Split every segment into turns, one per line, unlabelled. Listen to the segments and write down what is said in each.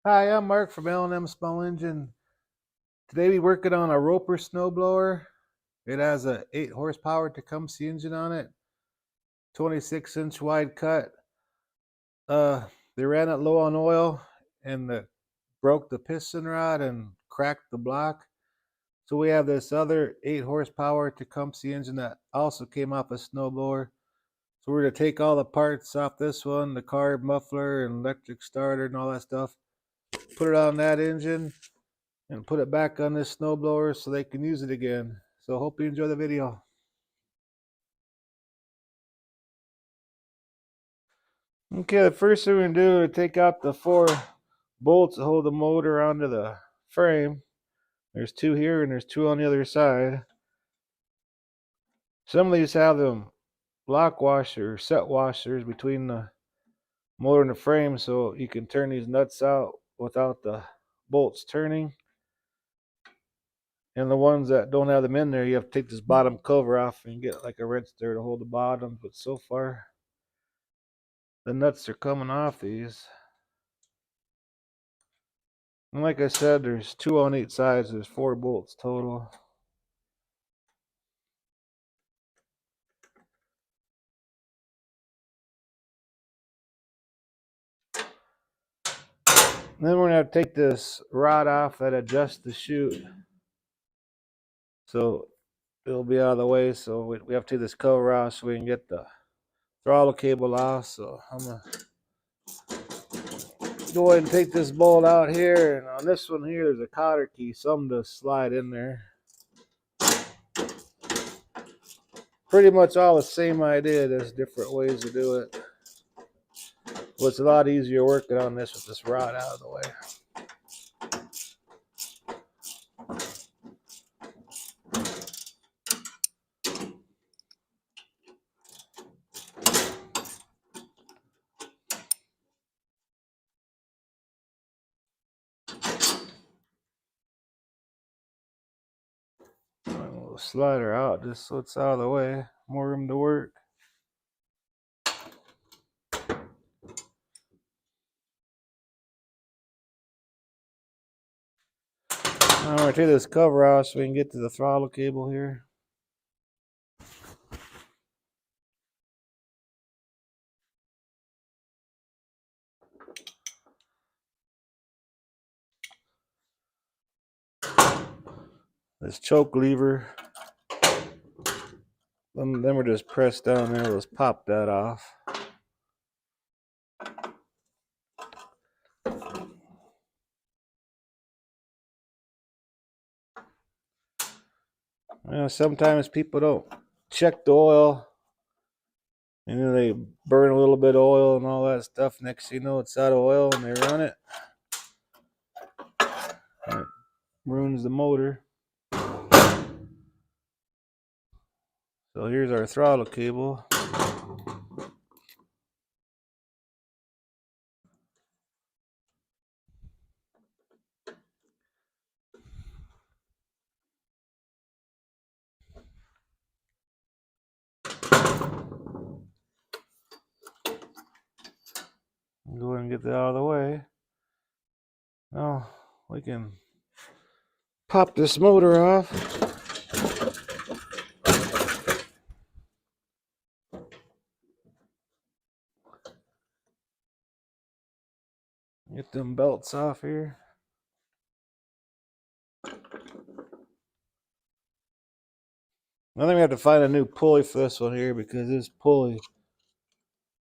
Hi, I'm Mark from L&M Small Engine. Today we're working on a Roper snowblower. It has a 8 horsepower Tecumseh engine on it, 26-inch wide cut. They ran it low on oil and broke the piston rod and cracked the block. So we have this other 8 horsepower Tecumseh engine that also came off a snowblower. So we're going to take all the parts off this one, the carb, muffler, and electric starter and all that stuff, put it on that engine, and put it back on this snowblower so they can use it again. So hope you enjoy the video. Okay, the first thing we're going to do is take out the 4 bolts that hold the motor onto the frame. There's 2 here and there's 2 on the other side. Some of these have them lock washers, set washers between the motor and the frame, so you can turn these nuts out without the bolts turning. And the ones that don't have them in there, you have to take this bottom cover off and get like a wrench there to hold the bottom. But so far, the nuts are coming off these. And like I said, there's 2 on each side, so there's 4 bolts total. And then we're going to have to take this rod off that adjusts the chute. So it'll be out of the way. So we have to take this cover off so we can get the throttle cable off. So I'm going to go ahead and take this bolt out here. And on this one here, there's a cotter key, something to slide in there. Pretty much all the same idea. There's different ways to do it. Well, it's a lot easier working on this with this rod out of the way. We'll slide her out just so it's out of the way. More room to work. I'm going to take this cover off so we can get to the throttle cable here. This choke lever. Then we're just press down there. Let's pop that off. Sometimes people don't check the oil. And then they burn a little bit of oil and all that stuff. Next thing you know, it's out of oil and they run it. And it ruins the motor. So here's our throttle cable. Go ahead and get that out of the way. Now we can pop this motor off. Get them belts off here. I think we have to find a new pulley for this one here because this pulley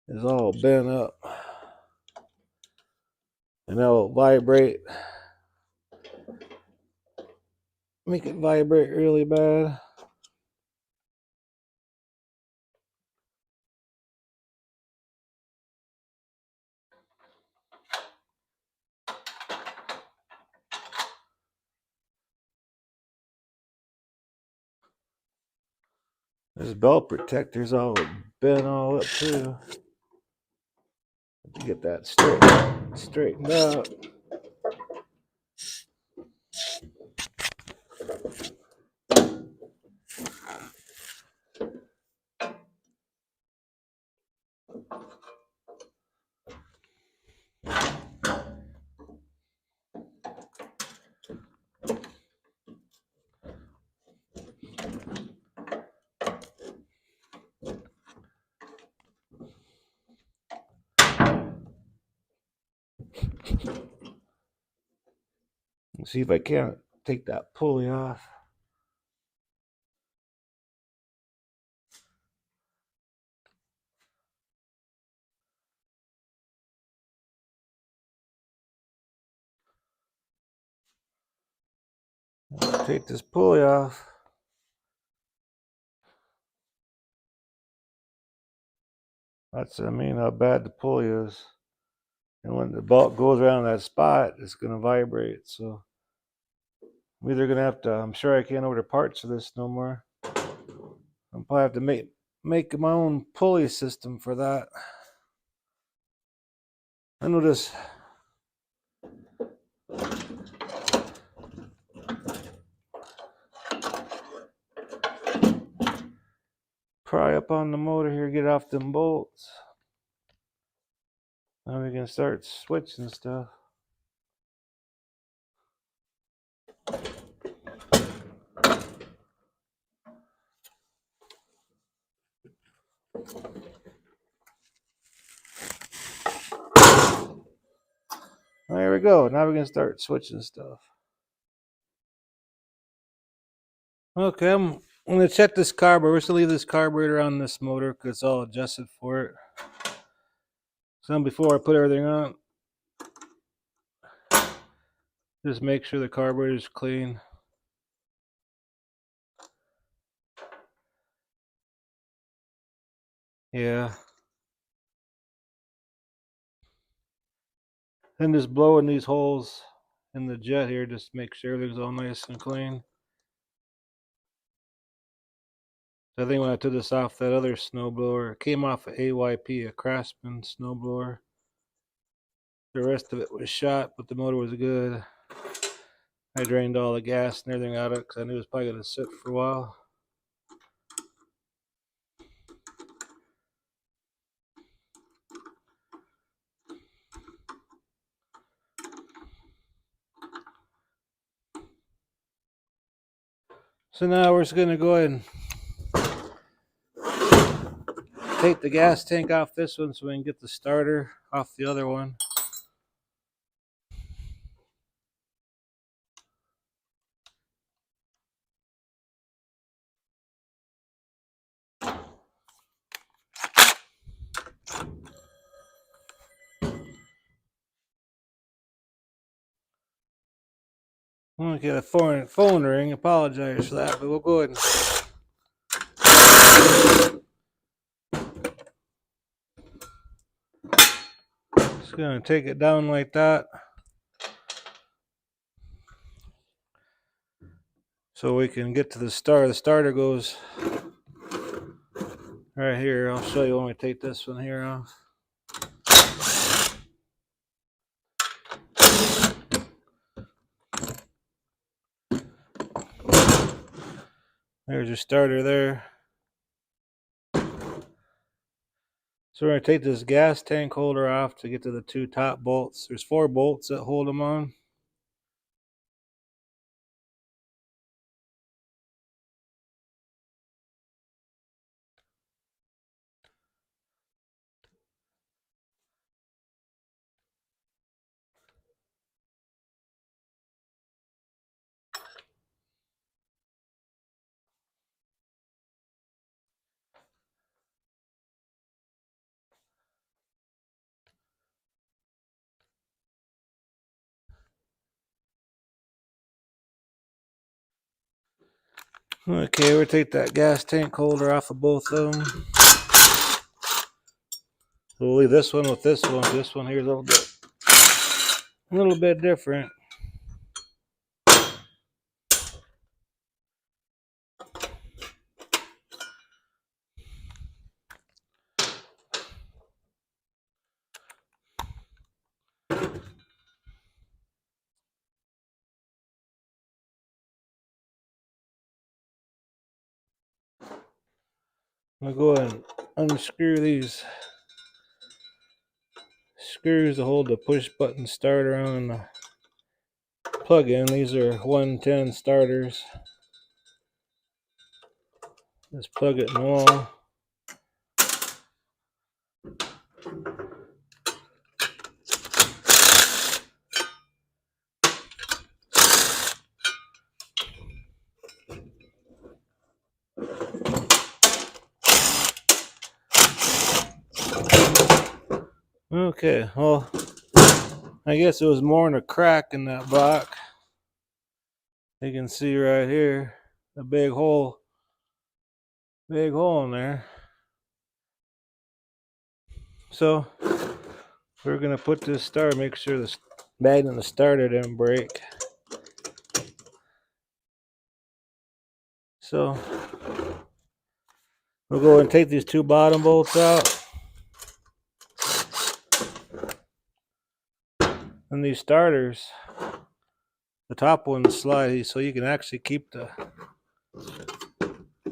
is all bent up. And that'll vibrate. Make it vibrate really bad. This belt protector's all bent all up too. To get that straightened up. Let's see if I can't take that pulley off. Take this pulley off. That's how bad the pulley is. And when the bolt goes around that spot, it's going to vibrate. So I'm either going to have to, I'm sure I can't order parts for this no more. I'll probably have to make my own pulley system for that. I know this. Pry up on the motor here, get off them bolts. Now we can start switching stuff. There we go. Now we can start switching stuff. Okay, I'm going to check this carburetor. We're just going to leave this carburetor on this motor because it's all adjusted for it. So before I put everything on, just make sure the carburetor is clean. Yeah. Then just blow in these holes in the jet here, just make sure everything's all nice and clean. I think when I took this off that other snowblower, it came off of AYP, a Craftsman snowblower. The rest of it was shot, but the motor was good. I drained all the gas and everything out of it because I knew it was probably going to sit for a while. So now we're just going to go ahead and take the gas tank off this one so we can get the starter off the other one. I'm going to get a phone ring. Apologize for that, but we'll go ahead and just going to take it down like that. So we can get to the starter. The starter goes right here. I'll show you when we take this one here off. There's your starter there. So we're going to take this gas tank holder off to get to the two top bolts. There's 4 bolts that hold them on. Okay, we'll take that gas tank holder off of both of them. So we'll leave this one with this one. This one here is a little bit different. I'm going to go ahead and unscrew these screws to hold the push button starter on the plug-in. These are 110 starters. Just plug it in the wall. Okay, well, I guess it was more than a crack in that block. You can see right here a big hole in there. So we're gonna put this starter, make sure the magnet in the starter didn't break. So we'll go and take these two bottom bolts out. And these starters, the top ones slide so you can actually keep the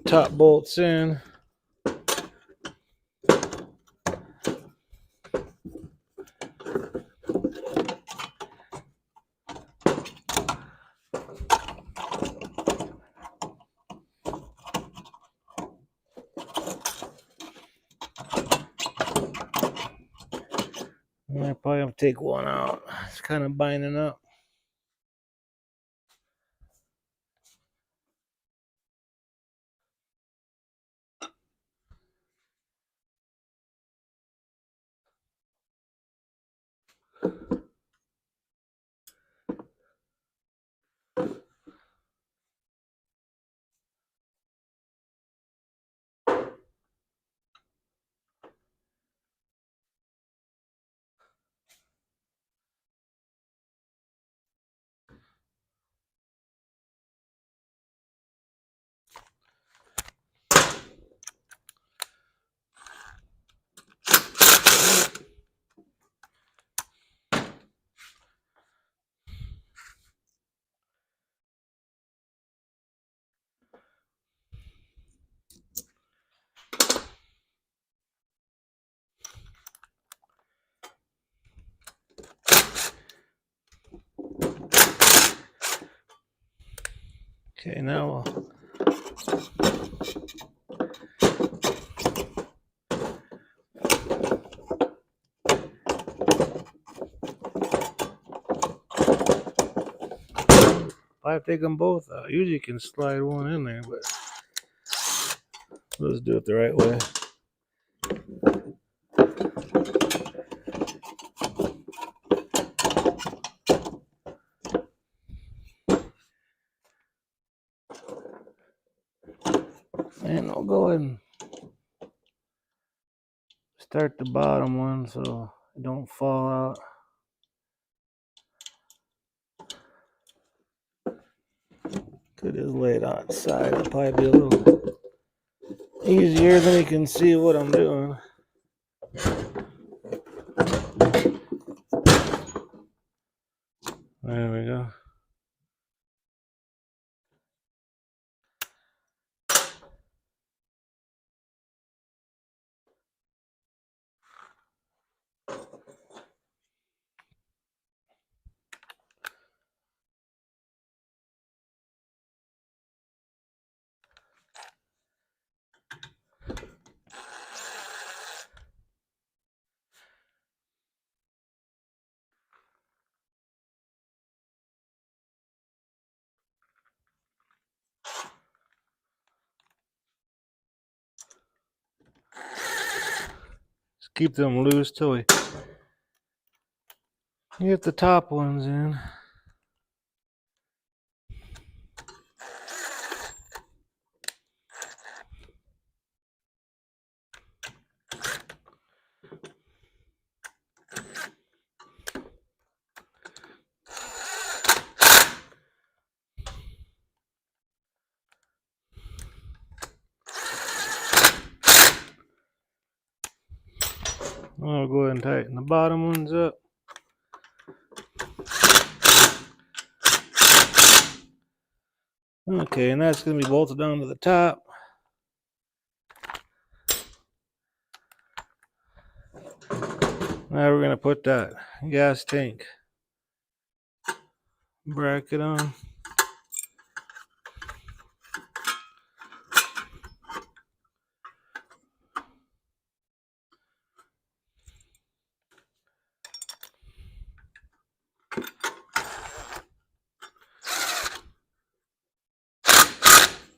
top bolts in. I probably have to take one out. It's kind of binding up. Okay, now I have to take them both out. Usually you can slide one in there, but let's do it the right way. And we'll go ahead and start the bottom one so it don't fall out. Could just lay it on its side. It'll probably be a little easier, than you can see what I'm doing. There we go. Just keep them loose till we get the top ones in. I'll go ahead and tighten the bottom ones up. Okay, and that's going to be bolted down to the top. Now we're going to put that gas tank bracket on.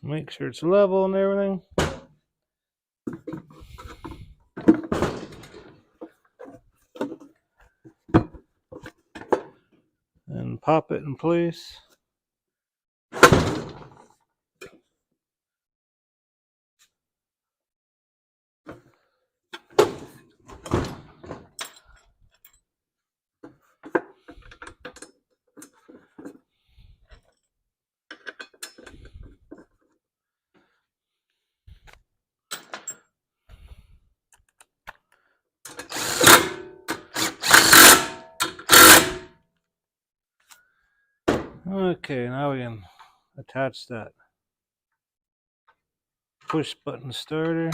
Make sure it's level and everything. pop it in place. Okay, now we can attach that push button starter.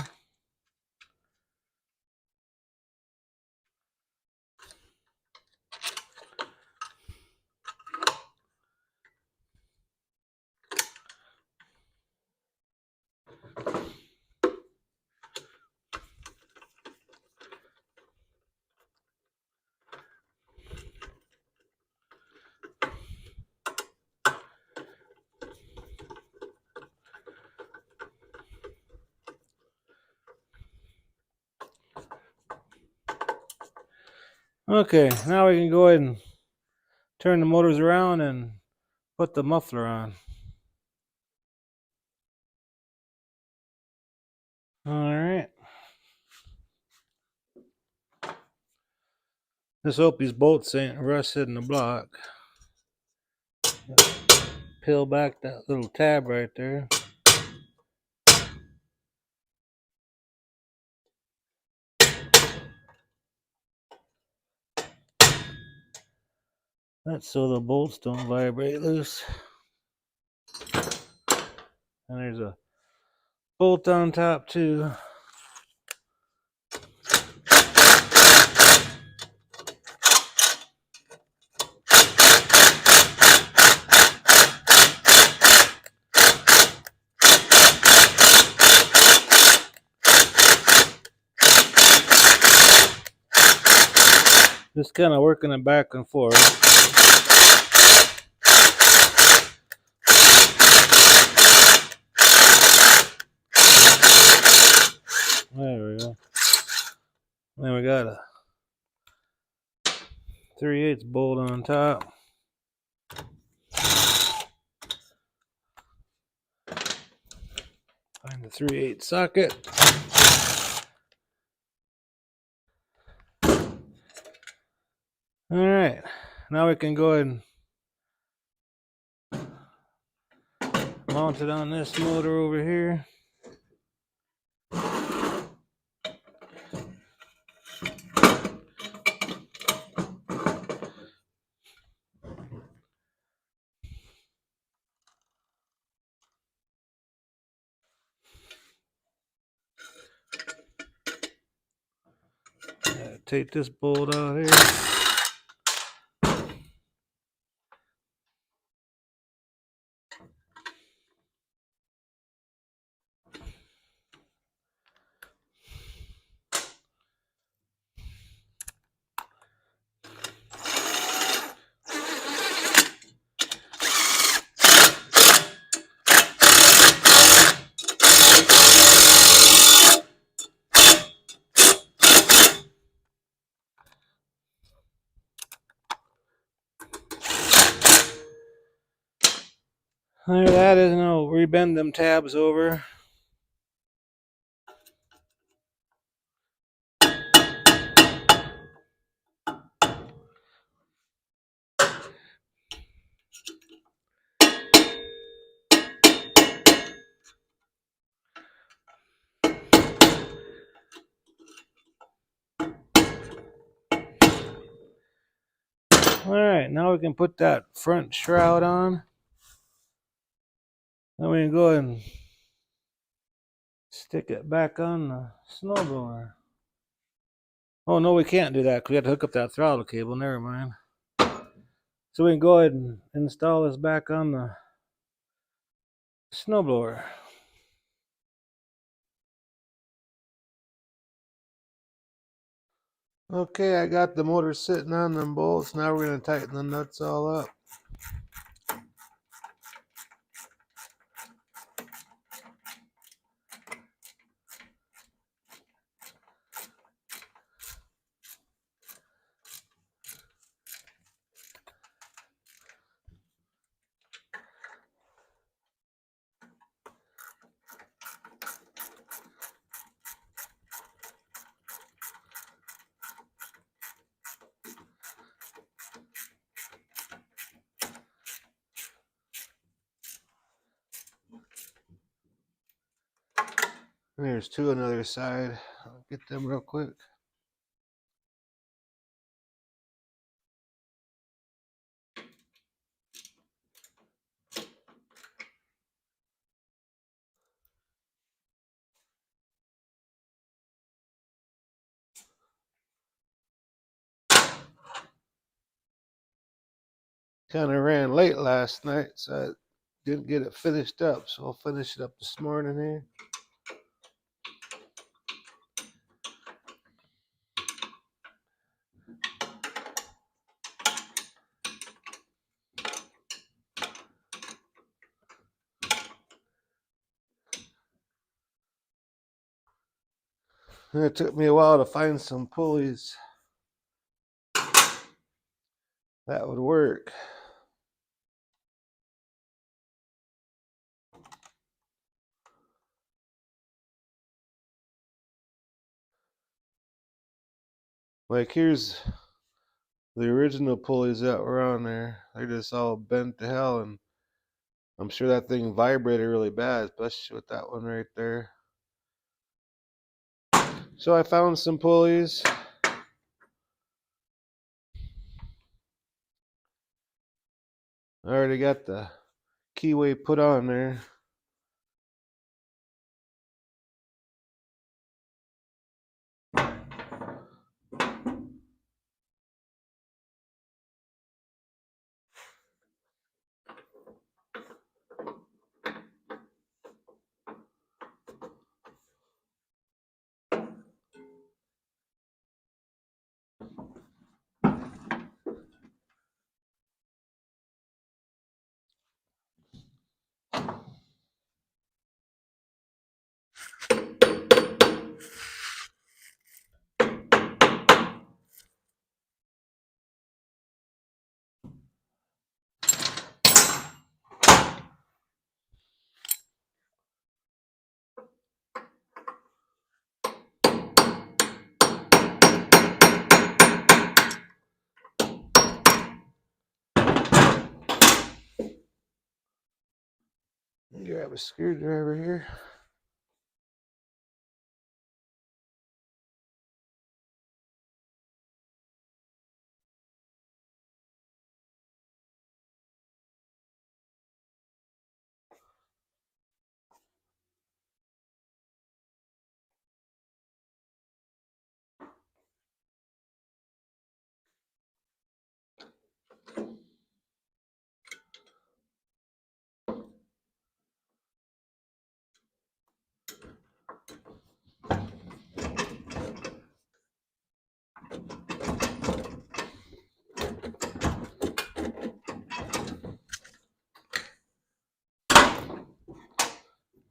Okay, now we can go ahead and turn the motors around and put the muffler on. Alright. Just hope these bolts ain't rusted in the block. Peel back that little tab right there. That's so the bolts don't vibrate loose. And there's a bolt on top too. Just kind of working it back and forth. There we go. Then we got a 3/8 bolt on top. Find the 3/8 socket. Alright, now we can go ahead and mount it on this motor over here. Take this bolt out here. There that is, and I'll rebend them tabs over. Alright, now we can put that front shroud on. Then we can go ahead and stick it back on the snowblower. Oh no, we can't do that because we have to hook up that throttle cable. Never mind. So we can go ahead and install this back on the snowblower. Okay, I got the motor sitting on them bolts. Now we're going to tighten the nuts all up. And there's two on the other side. I'll get them real quick. Kind of ran late last night, so I didn't get it finished up. So I'll finish it up this morning here. And it took me a while to find some pulleys that would work. Like here's the original pulleys that were on there. They're just all bent to hell, and I'm sure that thing vibrated really bad, especially with that one right there. So I found some pulleys. I already got the keyway put on there. Grab a screwdriver here.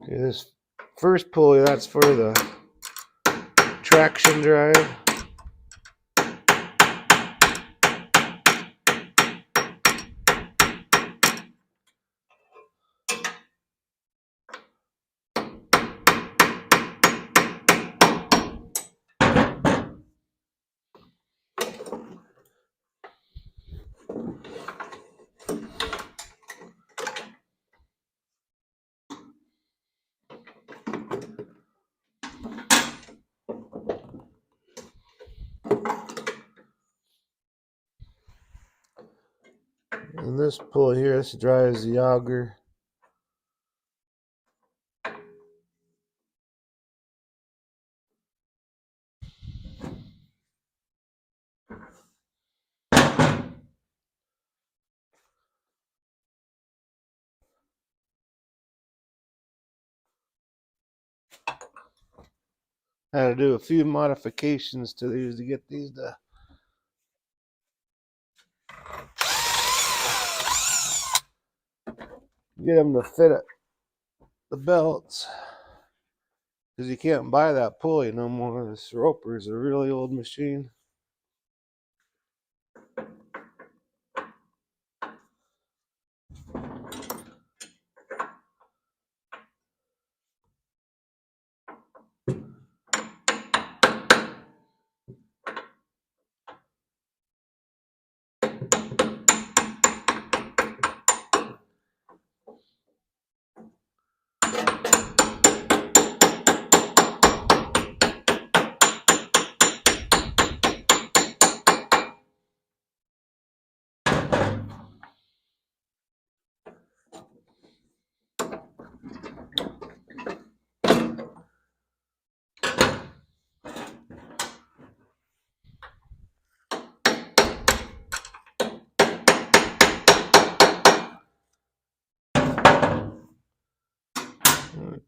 Okay, this first pulley, that's for the traction drive. And this pulley here, this drives the auger. I had to do a few modifications to these to get these to fit at the belts, because you can't buy that pulley no more. This roper is a really old machine.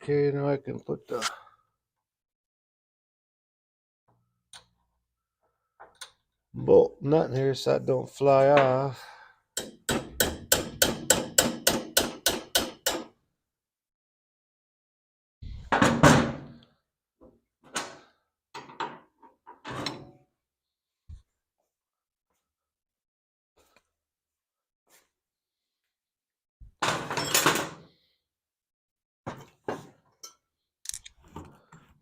Okay, now I can put the bolt nut in here so that don't fly off.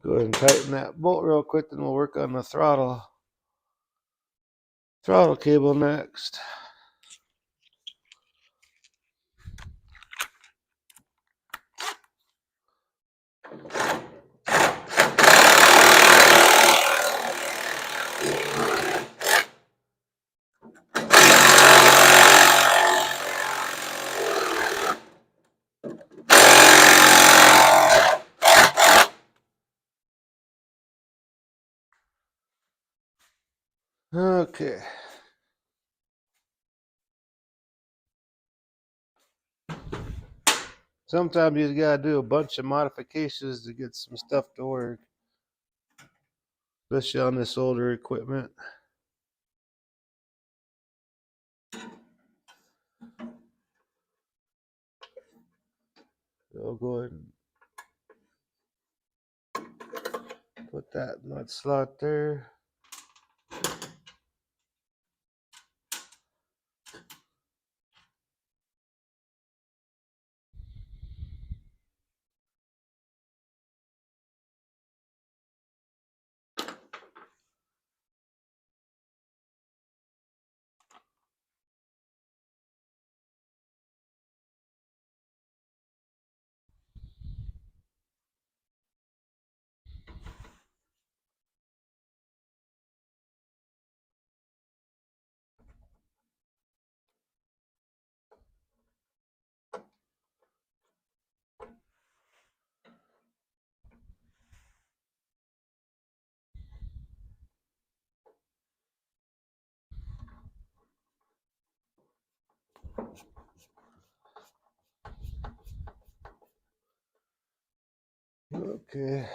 Go ahead and tighten that bolt real quick, then we'll work on the throttle cable next. Okay. Sometimes you just gotta do a bunch of modifications to get some stuff to work, especially on this older equipment. So I'll go ahead and put that nut slot there. Okay.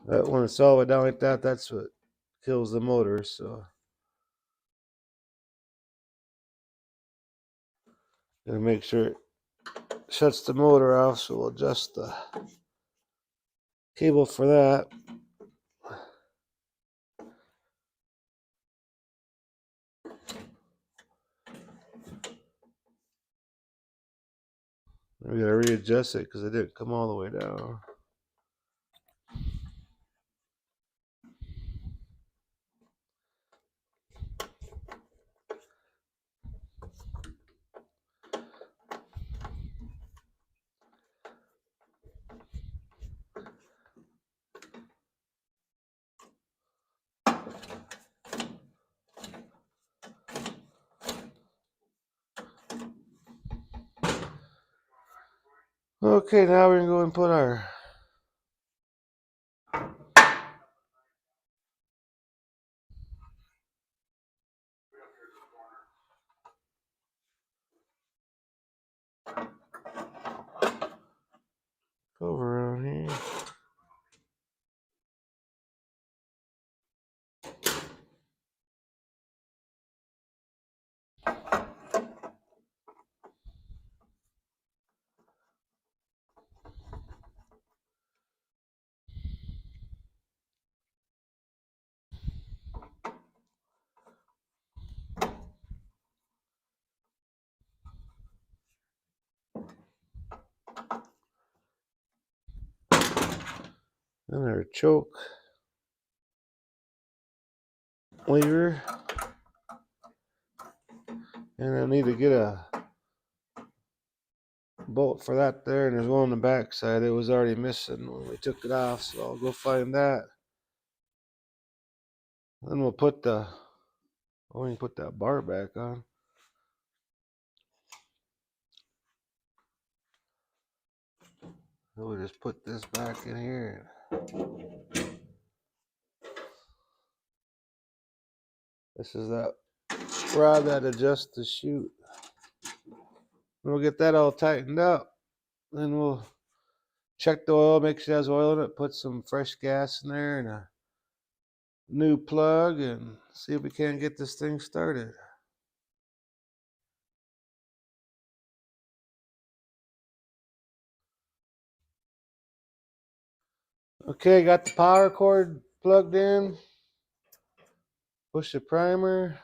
That when it's all the way down like that, that's what kills the motor. So gotta make sure it shuts the motor off. So we'll adjust the cable for that. We gotta readjust it because it didn't come all the way down. Okay, now we're gonna go and put our cover on here. And our choke lever. And I need to get a bolt for that there, and there's one on the back side. It was already missing when we took it off, so I'll go find that. Then we'll put the we can put that bar back on. So we'll just put this back in here. This is that rod that adjusts the chute. We'll get that all tightened up. Then we'll check the oil, make sure it has oil in it, put some fresh gas in there and a new plug, and see if we can't get this thing started. Okay, got the power cord plugged in. Push the primer.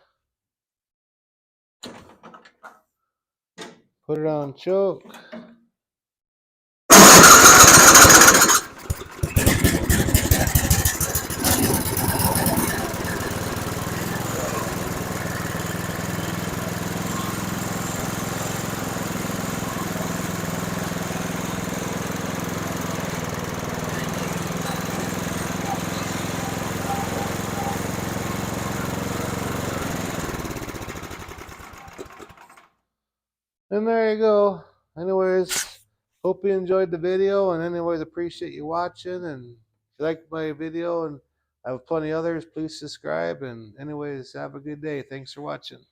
Put it on choke. And there you go. Anyways, hope you enjoyed the video, and anyways, appreciate you watching. And if you like my video and I have plenty others, please subscribe. And anyways, have a good day. Thanks for watching.